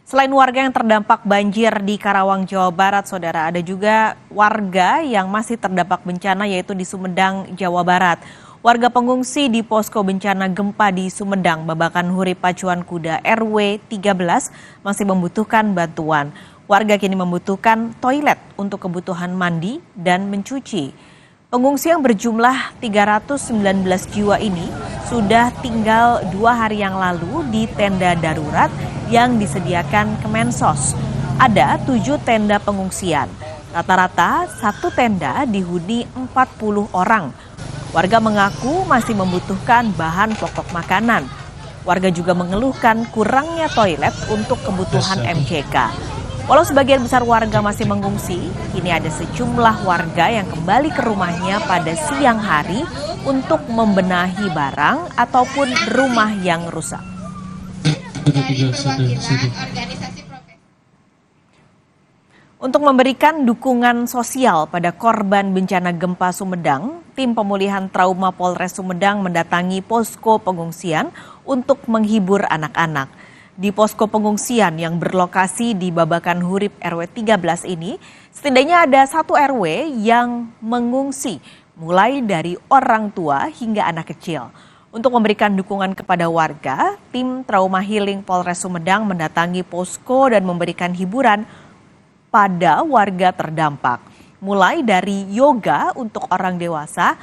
Selain warga yang terdampak banjir di Karawang, Jawa Barat, Saudara, ada juga warga yang masih terdampak bencana yaitu di Sumedang, Jawa Barat. Warga pengungsi di posko bencana gempa di Sumedang, Babakan Hurip Pacuan Kuda RW 13 masih membutuhkan bantuan. Warga kini membutuhkan toilet untuk kebutuhan mandi dan mencuci. Pengungsi yang berjumlah 319 jiwa ini sudah tinggal 2 hari yang lalu di tenda darurat yang disediakan Kemensos. Ada 7 tenda pengungsian. Rata-rata satu tenda dihuni 40 orang. Warga mengaku masih membutuhkan bahan pokok makanan. Warga juga mengeluhkan kurangnya toilet untuk kebutuhan MCK. Walau sebagian besar warga masih mengungsi, kini ada sejumlah warga yang kembali ke rumahnya pada siang hari untuk membenahi barang ataupun rumah yang rusak. Untuk memberikan dukungan sosial pada korban bencana gempa Sumedang, tim pemulihan trauma Polres Sumedang mendatangi posko pengungsian untuk menghibur anak-anak. Di posko pengungsian yang berlokasi di Babakan Hurip RW 13 ini, setidaknya ada 1 RW yang mengungsi, mulai dari orang tua hingga anak kecil. Untuk memberikan dukungan kepada warga, tim Trauma Healing Polres Sumedang mendatangi posko dan memberikan hiburan pada warga terdampak. Mulai dari yoga untuk orang dewasa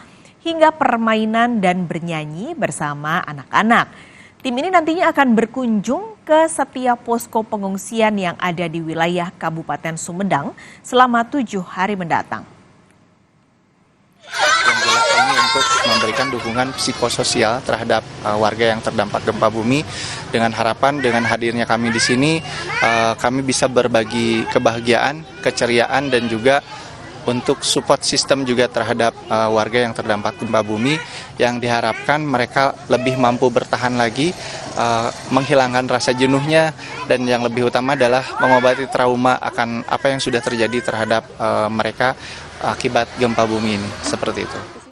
hingga permainan dan bernyanyi bersama anak-anak. Tim ini nantinya akan berkunjung ke setiap posko pengungsian yang ada di wilayah Kabupaten Sumedang selama 7 hari mendatang. Yang jelas ini untuk memberikan dukungan psikososial terhadap warga yang terdampak gempa bumi, dengan harapan dengan hadirnya kami di sini kami bisa berbagi kebahagiaan, keceriaan, dan juga untuk support sistem juga terhadap warga yang terdampak gempa bumi, yang diharapkan mereka lebih mampu bertahan lagi, menghilangkan rasa jenuhnya, dan yang lebih utama adalah mengobati trauma akan apa yang sudah terjadi terhadap mereka akibat gempa bumi ini, seperti itu.